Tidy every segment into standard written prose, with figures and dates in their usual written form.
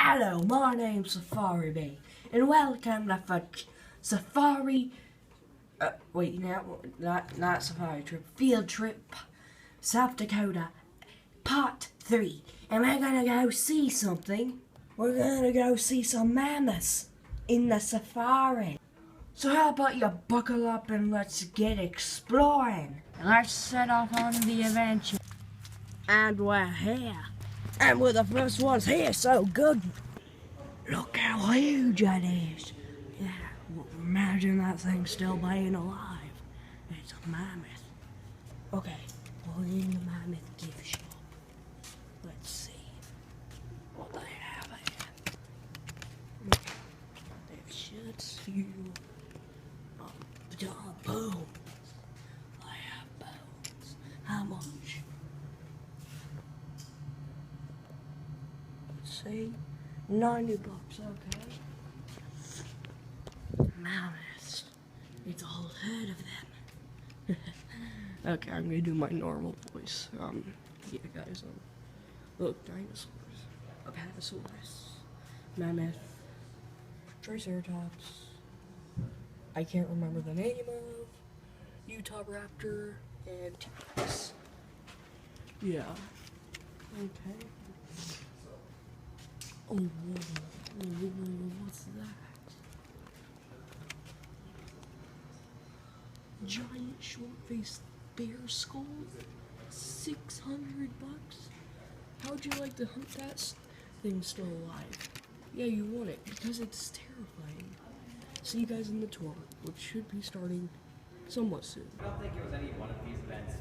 Hello, my name's Safari Bee, and welcome to Safari. Not Safari Trip, Field Trip, South Dakota, Part 3. And we're gonna go see something. We're gonna go see some mammoths in the safari. So how about you buckle up and let's get exploring? Let's set off on the adventure. And we're here. And we're the first ones here, so good. Look how huge it is. Yeah, imagine that thing still being alive. It's a mammoth. Okay, we're in the mammoth gift shop. Let's see what they have here. They should see bones. They have bones. How much? Let's see. $90, okay. Mammoths. It's a whole herd of them. Okay, I'm gonna do my normal voice. Yeah, guys, look, dinosaurs. Apatosaurus. Mammoth. Triceratops. I can't remember the name of. Utah Raptor. And T-Rex. Yeah. Okay. Oh, what's that? Giant short-faced bear skull? $600? How'd you like to hunt that thing still alive? Yeah, you want it, because it's terrifying. See you guys in the tour, which should be starting somewhat soon. I don't think it was any one of these events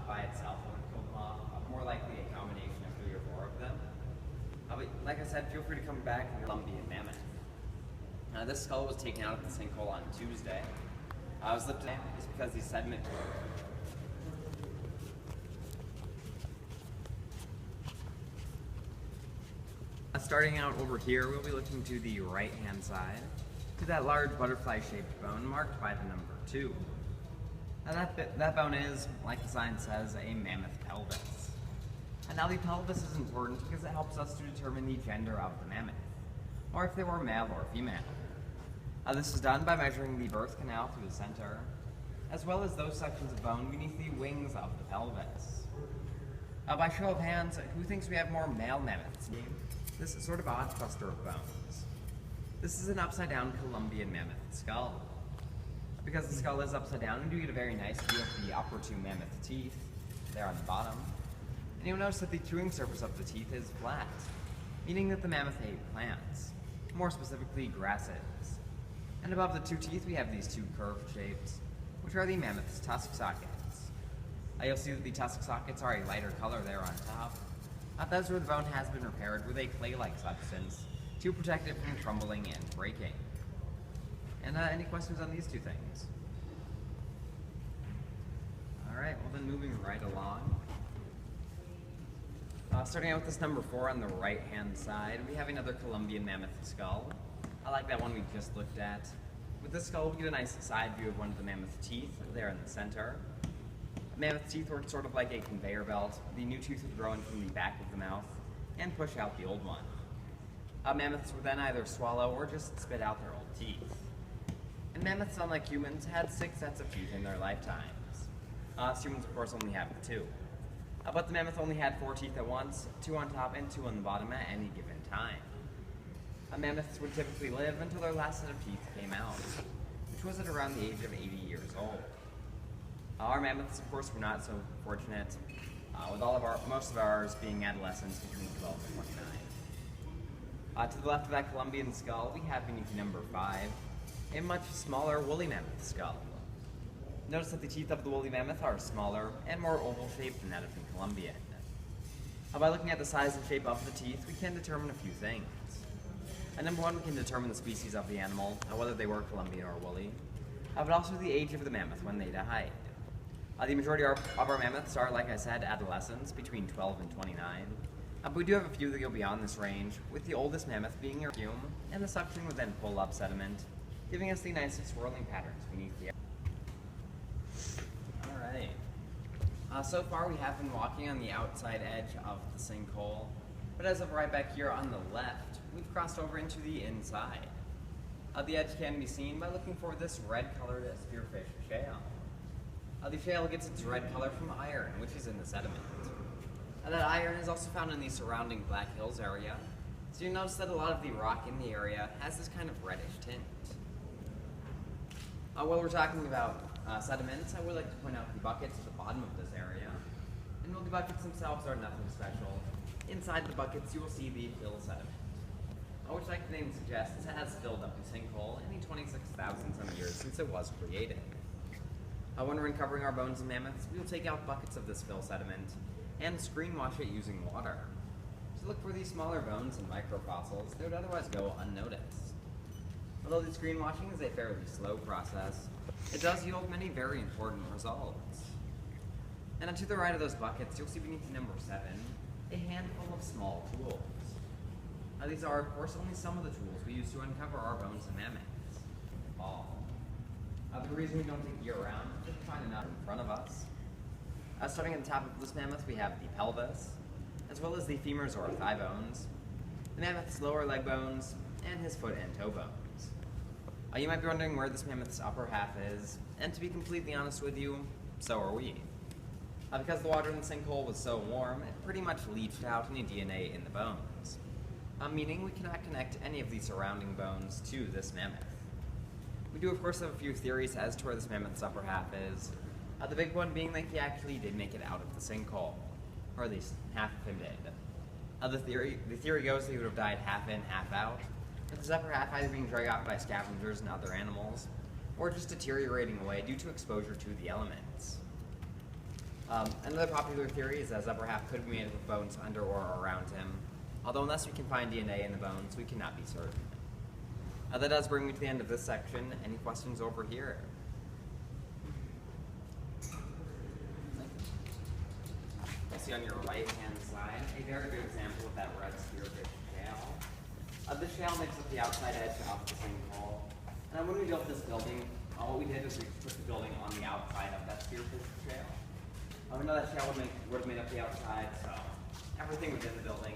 by itself that would kill them off. More likely a combination of 3 or 4 of them. But like I said, feel free to come back and Columbian mammoth. This skull was taken out of the sinkhole on Tuesday. I was lifted just because the sediment. Starting out over here, we'll be looking to the right-hand side, to that large butterfly-shaped bone marked by the number 2. Now that bone is, like the sign says, a mammoth pelvis. And now the pelvis is important because it helps us to determine the gender of the mammoth, or if they were male or female. This is done by measuring the birth canal through the center, as well as those sections of bone beneath the wings of the pelvis. By show of hands, who thinks we have more male mammoths? This is sort of odd cluster of bones. This is an upside-down Columbian mammoth skull. Because the skull is upside down, we do get a very nice view of the upper 2 mammoth teeth, there on the bottom. And you'll notice that the chewing surface of the teeth is flat, meaning that the mammoth ate plants, more specifically grasses. And above the 2 teeth we have these 2 curved shapes, which are the mammoth's tusk sockets. You'll see that the tusk sockets are a lighter color there on top. That's where the bone has been repaired with a clay-like substance to protect it from crumbling and breaking. And any questions on these 2 things? Alright, well then moving right along. Starting out with this number 4 on the right-hand side, we have another Columbian mammoth skull. I like that one we just looked at. With this skull, we get a nice side view of one of the mammoth teeth there in the center. Mammoth teeth work sort of like a conveyor belt. The new tooth would grow in from the back of the mouth and push out the old one. Mammoths would then either swallow or just spit out their old teeth. And mammoths, unlike humans, had 6 sets of teeth in their lifetimes. Humans, of course, only have 2. But the mammoth only had 4 teeth at once, 2 on top and 2 on the bottom at any given time. Mammoths would typically live until their last set of teeth came out, which was at around the age of 80 years old. Our mammoths, of course, were not so fortunate, with most of ours being adolescents between 12 and 29. To the left of that Columbian skull, we have beneath number 5, a much smaller woolly mammoth skull. Notice that the teeth of the woolly mammoth are smaller and more oval-shaped than that of the Columbian. By looking at the size and shape of the teeth, we can determine a few things. Number 1, we can determine the species of the animal, whether they were Columbian or woolly, but also the age of the mammoth when they died. The majority of our mammoths are, like I said, adolescents, between 12 and 29. But we do have a few that go beyond this range, with the oldest mammoth being a fume, and the suction would then pull up sediment, giving us the nicest swirling patterns beneath the Alright. So far we have been walking on the outside edge of the sinkhole. But as of right back here on the left, we've crossed over into the inside. The edge can be seen by looking for this red-colored spearfish shale. The shale gets its red color from iron, which is in the sediment. That iron is also found in the surrounding Black Hills area, so you notice that a lot of the rock in the area has this kind of reddish tint. While we're talking about sediments, I would like to point out the buckets at the bottom of this area. And while the buckets themselves are nothing special, inside the buckets you will see the fill sediment, which, like the name suggests, has filled up the sinkhole in the 26,000 some years since it was created. When we're uncovering our bones and mammoths, we will take out buckets of this fill sediment and screen wash it using water. To look for these smaller bones and microfossils that would otherwise go unnoticed. Although the screen washing is a fairly slow process, it does yield many very important results. And to the right of those buckets, you'll see beneath number 7, a handful of small tools. These are, of course, only some of the tools we use to uncover our bones and mammoths. All. The reason we don't dig year-round is to find enough in front of us. Starting at the top of this mammoth, we have the pelvis, as well as the femurs or thigh bones, the mammoth's lower leg bones, and his foot and toe bones. You might be wondering where this mammoth's upper half is, and to be completely honest with you, so are we. Because the water in the sinkhole was so warm, it pretty much leached out any DNA in the bones, meaning we cannot connect any of the surrounding bones to this mammoth. We do, of course, have a few theories as to where this mammoth's upper half is, the big one being that he actually did make it out of the sinkhole, or at least half of him did. The theory goes that he would have died half in, half out, with his upper half either being dragged out by scavengers and other animals, or just deteriorating away due to exposure to the elements. Another popular theory is that his upper half could be made of bones under or around him, although unless we can find DNA in the bones, we cannot be certain. That does bring me to the end of this section. Any questions over here? You'll see on your right-hand side a very good example of that red spearfish shale. This shale makes up the outside edge of the sinkhole. And when we built this building, what we did is we put the building on the outside of that spearfish shale. We know that shale would have made up the outside, so everything within the building.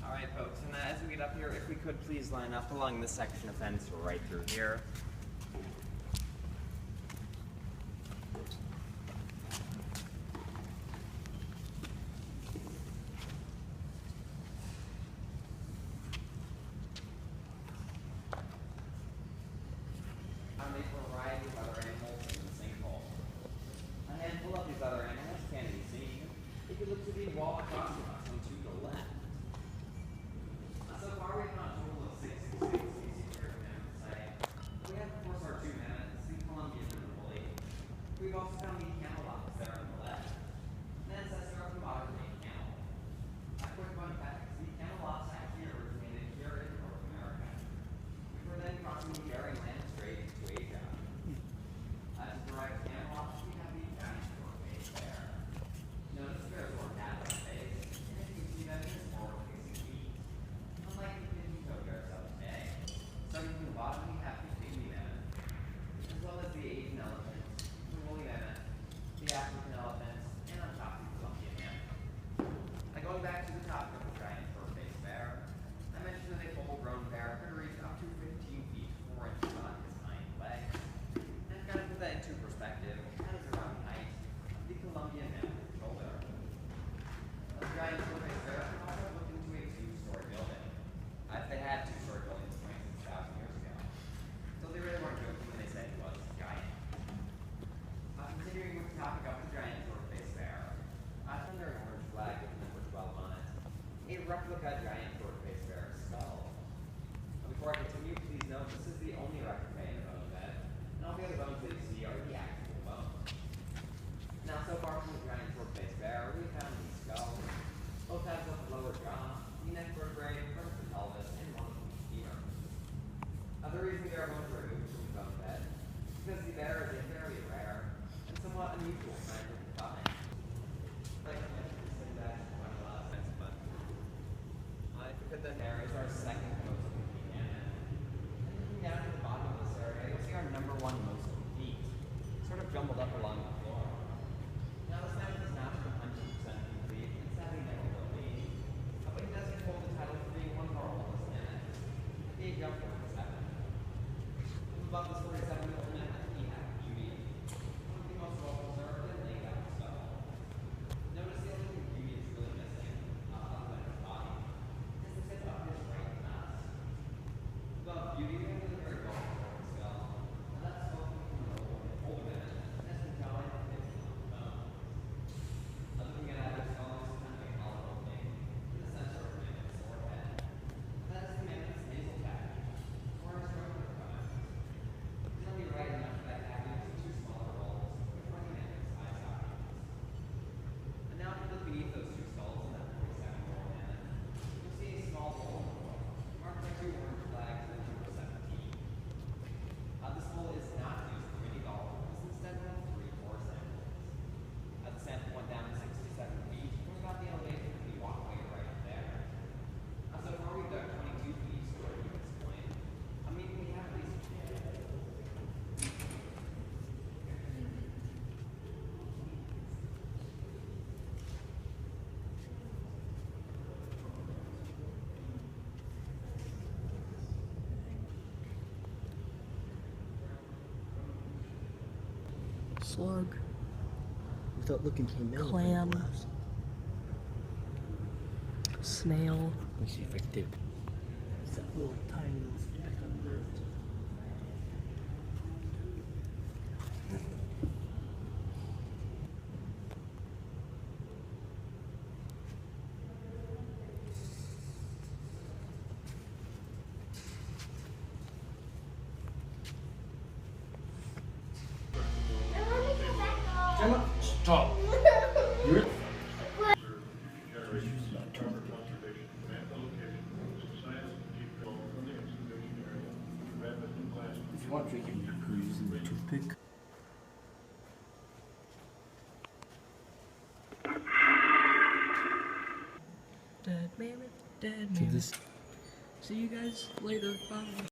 Alright folks, and as we get up here, if we could please line up along this section of fence right through here. We've also found the camelops there on the left. And then says they're from modern day camel. A quick fun fact, the camelops actually originated here in North America. We were then crossing the Bering Land Strait to Asia. To derive camelops, we have the dinosaur face there. Notice there's more cat on the face, and you can see that there's more facing feet. Unlike the pinky toe bears of today. Starting from the bottom, we have the pygmy mammoth, as well as the Asian elephant, the woolly mammoth, Above this 47-year-old mammoth, we have Beauty, one of the most well-preserved and laid out skull. Notice the only thing Beauty is really missing, other than her body, is the tip of his right nut. Above Beauty, we have a very well-preserved skull. Now that's spoken from an older mammoth, and has been found in the bone. Looking at other skulls, kind of a hollow opening in the center of the mammoth's forehead. That is the mammoth's nasal cavity, or its rotor cavity. It's only right enough for that cavity to two smaller holes, which run the mammoth's eye sockets. And now if you look beneath those two skulls in that 47-year-old mammoth, you'll see a small hole in the floor, marked by two orange flags and the number 17. This hole is not used for mini golf, it's instead one of 3 core samples. The sample went down 67 feet, and we got the elevation for the walkway right there. So far we've done 22 feet stored at this point. I mean, we have at least Slug, Without looking, came in. Clam. snail. Let me see if I can do. It's that little tiny little speck on the bird. Gemma, stop. You're if you want, we can use the toothpick. Dead mammoth, dead So mammoth. this See you guys later. Bye.